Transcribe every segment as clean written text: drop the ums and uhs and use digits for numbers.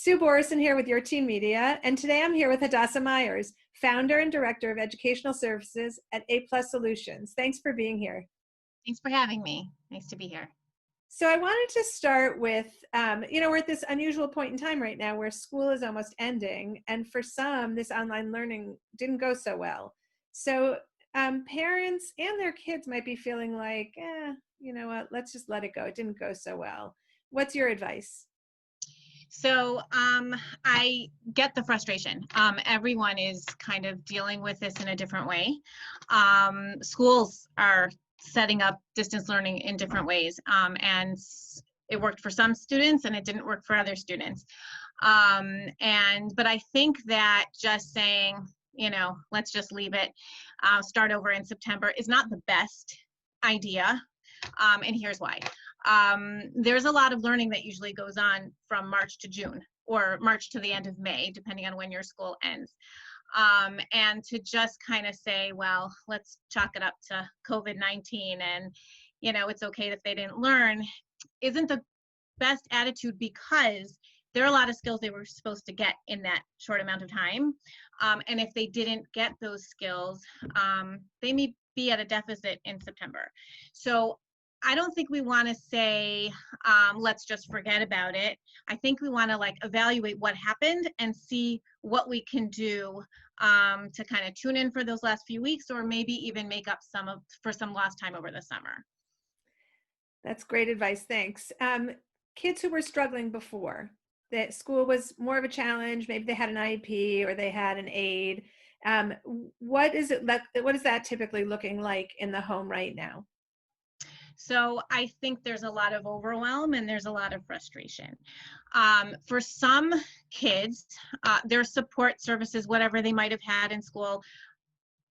Sue Borison here with Your Teen Media, and today I'm here with Hadassa Meyers, founder and director of educational services at A+ Solutions. Thanks for being here. Thanks for having me. Nice to be here. So I wanted to start with, we're at this unusual point in time right now where school is almost ending, and for some, this online learning didn't go so well. So parents and their kids might be feeling like, you know what, let's just let it go. It didn't go so well. What's your advice? So I get the frustration. Everyone is kind of dealing with this in a different way. Schools are setting up distance learning in different ways, and it worked for some students and it didn't work for other students. But I think that just saying, let's just leave it, start over in September is not the best idea. And here's why. There's a lot of learning that usually goes on from March to June or March to the end of May, depending on when your school ends. And to just kind of say, well, let's chalk it up to COVID-19 and, it's okay if they didn't learn, isn't the best attitude, because there are a lot of skills they were supposed to get in that short amount of time. And if they didn't get those skills, they may be at a deficit in September. So I don't think we want to say, let's just forget about it. I think we want to evaluate what happened and see what we can do to kind of tune in for those last few weeks, or maybe even make up for some lost time over the summer. That's great advice. Thanks. Kids who were struggling before, that school was more of a challenge, maybe they had an IEP or they had an aide. What is that typically looking like in the home right now? So I think there's a lot of overwhelm and there's a lot of frustration. For some kids, their support services, whatever they might have had in school,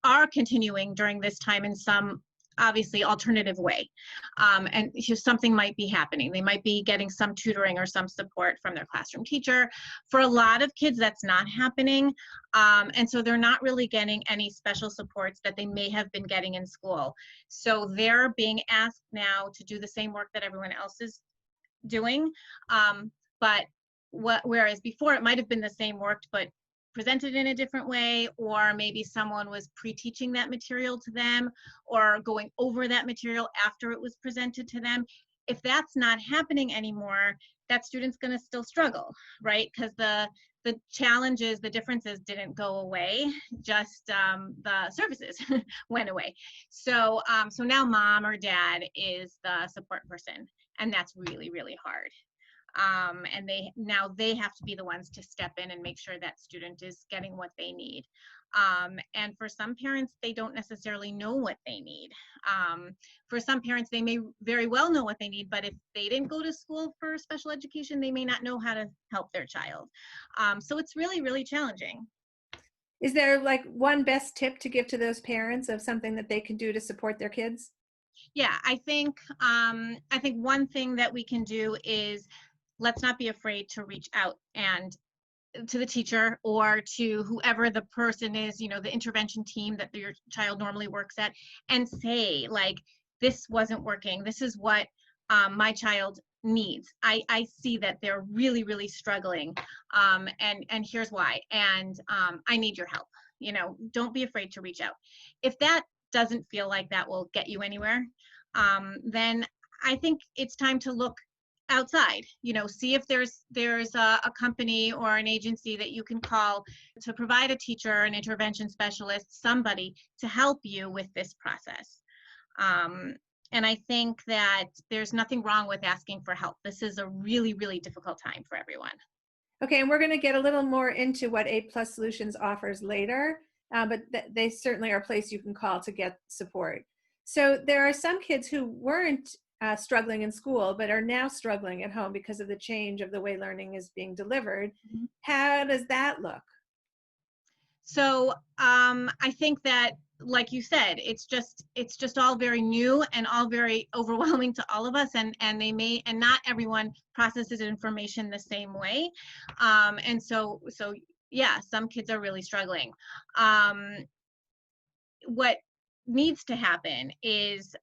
are continuing during this time in some obviously alternative way. And something might be happening. They might be getting some tutoring or some support from their classroom teacher. For a lot of kids, that's not happening. And so they're not really getting any special supports that they may have been getting in school. So they're being asked now to do the same work that everyone else is doing. Whereas before it might have been the same work, but presented in a different way, or maybe someone was pre-teaching that material to them or going over that material after it was presented to them. If that's not happening anymore, that student's going to still struggle, right? Because the challenges, the differences didn't go away, just the services went away. So now mom or dad is the support person, and that's really, really hard. And they have to be the ones to step in and make sure that student is getting what they need. And for some parents, they don't necessarily know what they need. For some parents, they may very well know what they need, but if they didn't go to school for special education, they may not know how to help their child. So it's really, really challenging. Is there one best tip to give to those parents of something that they can do to support their kids? Yeah, I think one thing that we can do is, let's not be afraid to reach out and to the teacher or to whoever the person is, the intervention team that your child normally works at, and say, this wasn't working. This is what my child needs. I see that they're really, really struggling, and here's why. And I need your help. Don't be afraid to reach out. If that doesn't feel like that will get you anywhere, then I think it's time to look outside, see if there's a company or an agency that you can call to provide a teacher, an intervention specialist, somebody to help you with this process. And I think that there's nothing wrong with asking for help. This is a really, really difficult time for everyone. Okay, and we're going to get a little more into what A+ Solutions offers later, but they certainly are a place you can call to get support. So there are some kids who weren't struggling in school, but are now struggling at home because of the change of the way learning is being delivered. Mm-hmm. How does that look? So I think that, like you said, it's just all very new and all very overwhelming to all of us, and not everyone processes information the same way. And so yeah, some kids are really struggling. What needs to happen is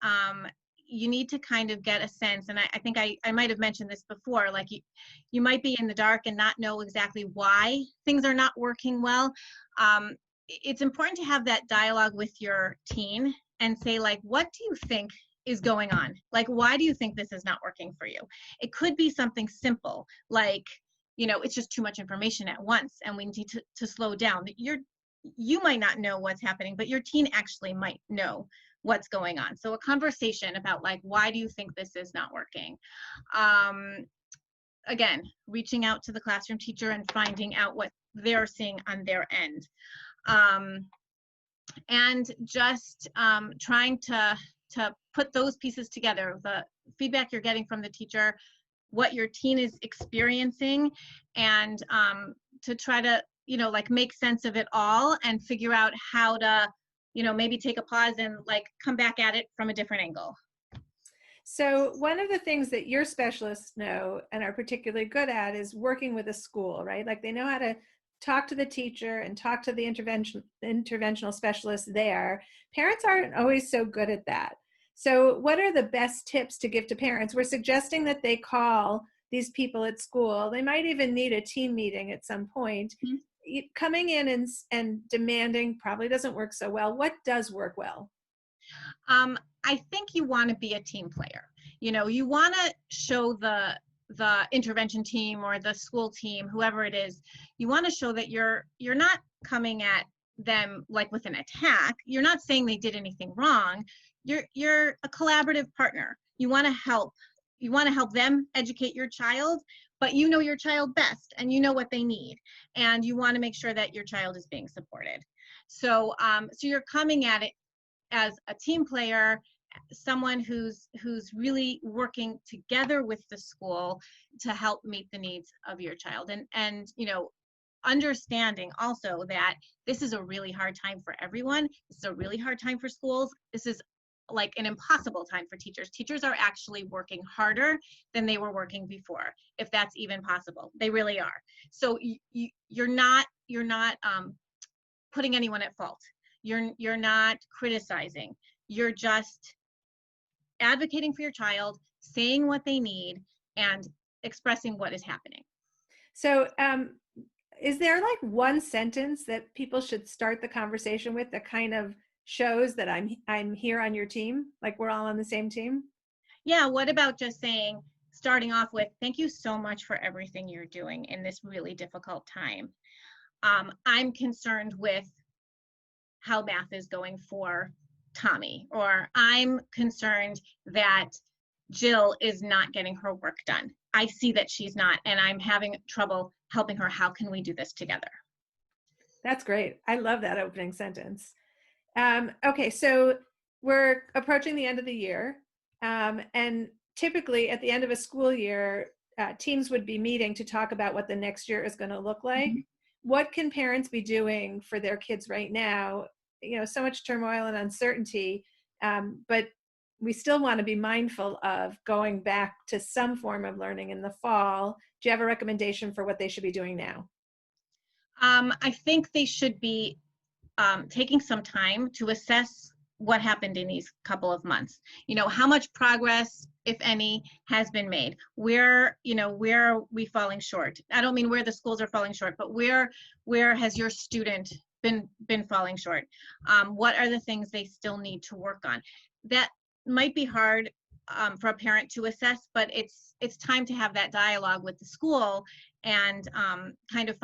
you need to kind of get a sense, and I think I might have mentioned this before, like you might be in the dark and not know exactly why things are not working well. It's important to have that dialogue with your teen and say, like, what do you think is going on? Like, why do you think this is not working for you? It could be something simple, like, it's just too much information at once and we need to slow down. You might not know what's happening, but your teen actually might know what's going on. So a conversation about, like, why do you think this is not working? Again, reaching out to the classroom teacher and finding out what they're seeing on their end. And just trying to put those pieces together, the feedback you're getting from the teacher, what your teen is experiencing, and to try to, like, make sense of it all and figure out how to, maybe take a pause and, like, come back at it from a different angle. So one of the things that your specialists know and are particularly good at is working with a school, right? Like, they know how to talk to the teacher and talk to the interventional specialist there. Parents aren't always so good at that. So what are the best tips to give to parents? We're suggesting that they call these people at school. They might even need a team meeting at some point. Mm-hmm. Coming in and demanding probably doesn't work so well. What does work well? I think you want to be a team player. You want to show the intervention team or the school team, whoever it is, you want to show that you're not coming at them like with an attack. You're not saying they did anything wrong. You're a collaborative partner. You want to help them educate your child, but you know your child best and you know what they need, and you want to make sure that your child is being supported. So you're coming at it as a team player, someone who's really working together with the school to help meet the needs of your child, and understanding also that this is a really hard time for everyone. This is a really hard time for schools. This is like an impossible time for teachers. Teachers are actually working harder than they were working before, if that's even possible. They really are. So you're not putting anyone at fault. You're not criticizing. You're just advocating for your child, saying what they need, and expressing what is happening. So is there like one sentence that people should start the conversation with that kind of shows that I'm here on your team, like we're all on the same team? Yeah, what about just starting off with, thank you so much for everything you're doing in this really difficult time. I'm concerned with how math is going for Tommy, or I'm concerned that Jill is not getting her work done. I see that she's not, and I'm having trouble helping her. How can we do this together? That's great. I love that opening sentence. Okay, so we're approaching the end of the year, and typically at the end of a school year, teams would be meeting to talk about what the next year is going to look like. Mm-hmm. What can parents be doing for their kids right now? So much turmoil and uncertainty, but we still want to be mindful of going back to some form of learning in the fall. Do you have a recommendation for what they should be doing now? I think they should be taking some time to assess what happened in these couple of months. How much progress, if any, has been made. Where are we falling short? I don't mean where the schools are falling short, but where has your student been falling short? What are the things they still need to work on? That might be hard for a parent to assess, but it's time to have that dialogue with the school and kind of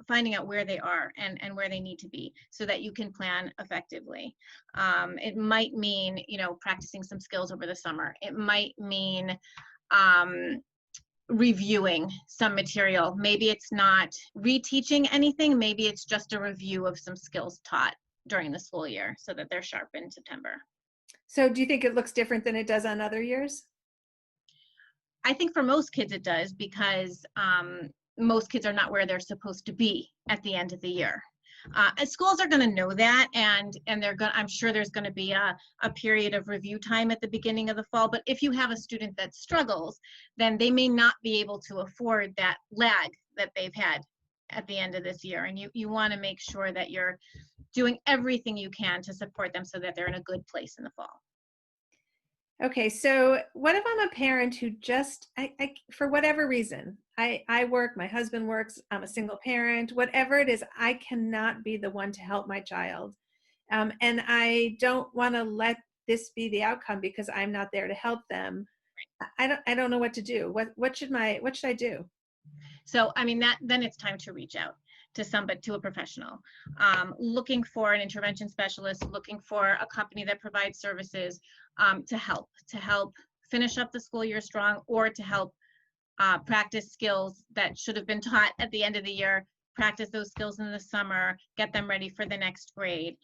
finding out where they are and where they need to be so that you can plan effectively. It might mean, practicing some skills over the summer. It might mean reviewing some material. Maybe it's not reteaching anything. Maybe it's just a review of some skills taught during the school year so that they're sharp in September. So do you think it looks different than it does on other years? I think for most kids it does, because most kids are not where they're supposed to be at the end of the year. Schools are going to know that, and I'm sure there's going to be a period of review time at the beginning of the fall. But if you have a student that struggles, then they may not be able to afford that lag that they've had at the end of this year. And you want to make sure that you're doing everything you can to support them so that they're in a good place in the fall. Okay, so what if I'm a parent who just, for whatever reason, I work, my husband works, I'm a single parent, whatever it is, I cannot be the one to help my child. And I don't want to let this be the outcome because I'm not there to help them. I don't know what to do. What should I do? So, I mean, then it's time to reach out to somebody, to a professional, looking for an intervention specialist, looking for a company that provides services to help finish up the school year strong, or to help practice skills that should have been taught at the end of the year, practice those skills in the summer, get them ready for the next grade.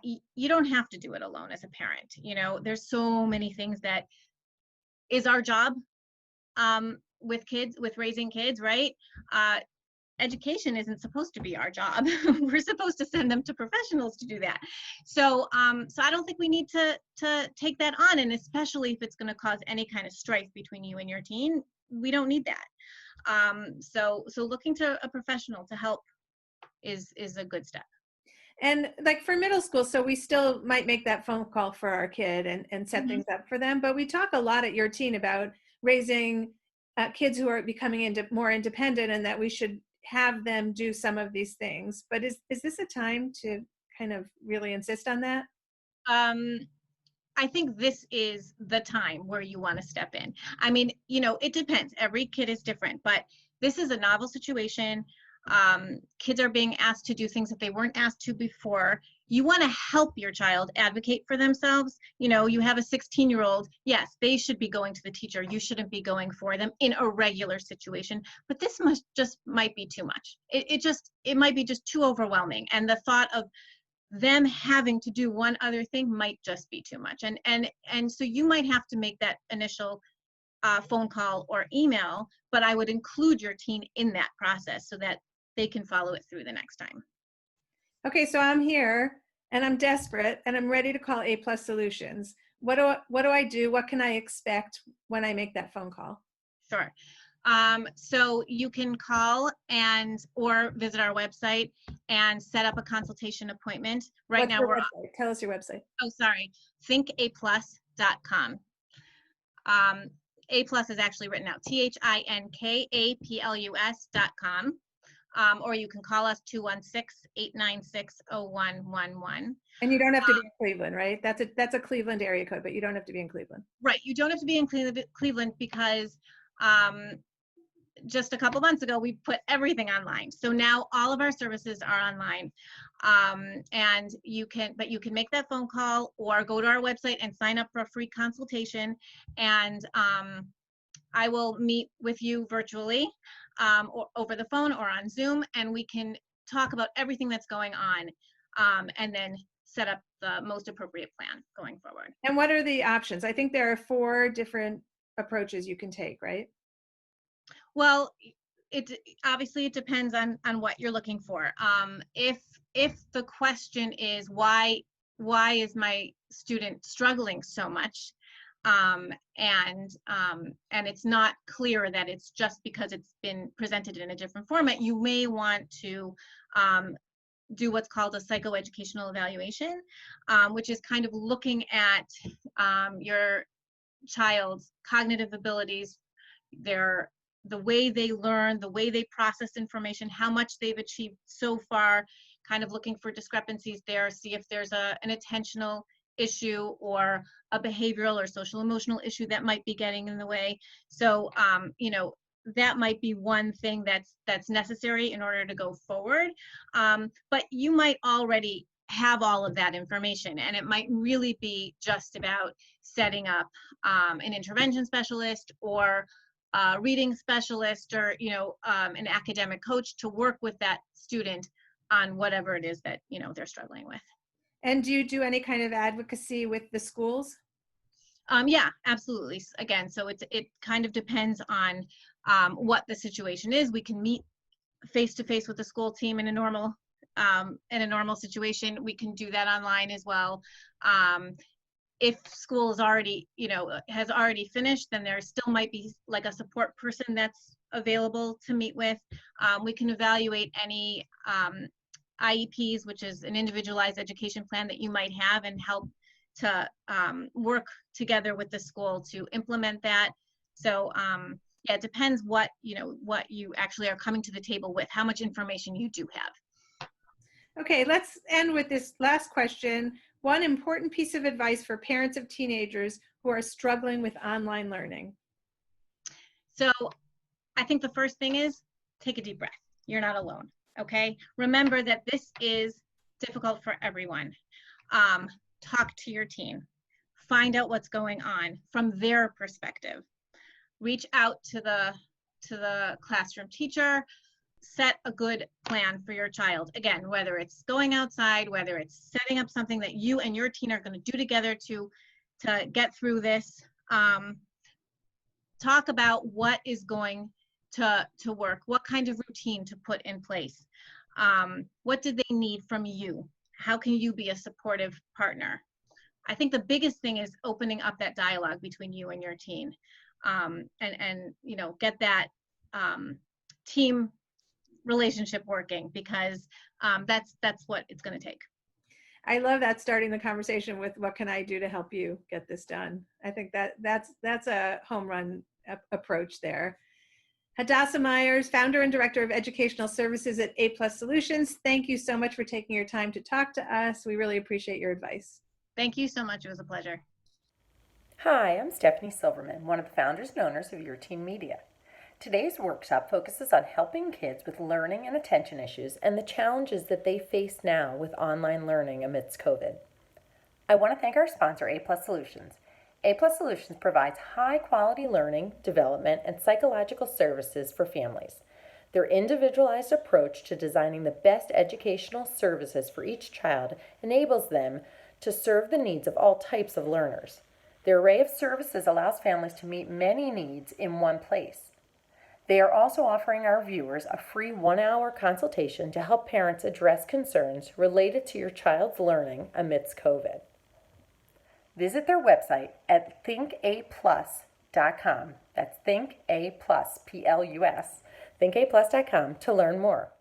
You don't have to do it alone as a parent. You know, there's so many things that is our job with kids, with raising kids, right? Education isn't supposed to be our job. We're supposed to send them to professionals to do that. So I don't think we need to take that on, and especially if it's going to cause any kind of strife between you and your teen, we don't need that. So looking to a professional to help is a good step. And like for middle school, so we still might make that phone call for our kid and set Mm-hmm. things up for them. But we talk a lot at your teen about raising kids who are becoming more independent, and that we should have them do some of these things. But is this a time to kind of really insist on that? I think this is the time where you want to step in. I mean, you know, it depends. Every kid is different, but this is a novel situation. Kids are being asked to do things that they weren't asked to before. You want to help your child advocate for themselves. You know, you have a 16-year-old. Yes, they should be going to the teacher. You shouldn't be going for them in a regular situation. But this might be too much. It might be just too overwhelming. And the thought of them having to do one other thing might just be too much. And so you might have to make that initial phone call or email, but I would include your teen in that process so that they can follow it through the next time. Okay, so I'm here and I'm desperate and I'm ready to call A Plus Solutions. What do I do? What can I expect when I make that phone call? Sure. So you can call or visit our website and set up a consultation appointment. Right What's now your we're, website? Tell us your website. oh, sorry, thinkaplus.com. A plus is actually written out, THINKAPLUS.com. Or you can call us 216-896-0111. And you don't have to be in Cleveland, right? That's a Cleveland area code, but you don't have to be in Cleveland. Right. You don't have to be in Cleveland because just a couple months ago, we put everything online. So now all of our services are online. And you can make that phone call or go to our website and sign up for a free consultation. And I will meet with you virtually or over the phone or on Zoom, and we can talk about everything that's going on and then set up the most appropriate plan going forward. And what are the options? I think there are 4 different approaches you can take, right? Well, it depends on what you're looking for. If the question is why is my student struggling so much, and it's not clear that it's just because it's been presented in a different format, you may want to do what's called a psychoeducational evaluation, which is kind of looking at your child's cognitive abilities, the way they learn, the way they process information, how much they've achieved so far, kind of looking for discrepancies there, see if there's an attentional issue or a behavioral or social emotional issue that might be getting in the way. So, that might be one thing that's necessary in order to go forward. But you might already have all of that information, and it might really be just about setting up an intervention specialist or a reading specialist or an academic coach to work with that student on whatever it is that they're struggling with. And do you do any kind of advocacy with the schools? Yeah, absolutely. Again, so it kind of depends on what the situation is. We can meet face to face with the school team in a normal situation. We can do that online as well. If school is already, has already finished, then there still might be like a support person that's available to meet with. We can evaluate any IEPs, which is an individualized education plan that you might have, and help work together with the school to implement that. So yeah, it depends what you actually are coming to the table with, how much information you do have. Okay, let's end with this last question. One important piece of advice for parents of teenagers who are struggling with online learning. So I think the first thing is take a deep breath. You're not alone, okay? Remember that this is difficult for everyone. Talk to your teen. Find out what's going on from their perspective. Reach out to the classroom teacher. Set a good plan for your child. Again, whether it's going outside, whether it's setting up something that you and your teen are going to do together to get through this. Talk about what is going to work, what kind of routine to put in place. What do they need from you? How can you be a supportive partner? I think the biggest thing is opening up that dialogue between you and your teen, and get that team relationship working, because that's what it's going to take. I love that, starting the conversation with what can I do to help you get this done. I think that's a home run approach there. Hadassa Meyers, founder and director of educational services at A+ Solutions. Thank you so much for taking your time to talk to us. We really appreciate your advice. Thank you so much. It was a pleasure. Hi, I'm Stephanie Silverman, one of the founders and owners of Your Teen Media. Today's workshop focuses on helping kids with learning and attention issues and the challenges that they face now with online learning amidst COVID. I want to thank our sponsor, A+ Solutions. A+ Solutions provides high-quality learning, development, and psychological services for families. Their individualized approach to designing the best educational services for each child enables them to serve the needs of all types of learners. Their array of services allows families to meet many needs in one place. They are also offering our viewers a free 1-hour consultation to help parents address concerns related to your child's learning amidst COVID. Visit their website at thinkaplus.com. That's thinkaplus, P-L-U-S, thinkaplus.com to learn more.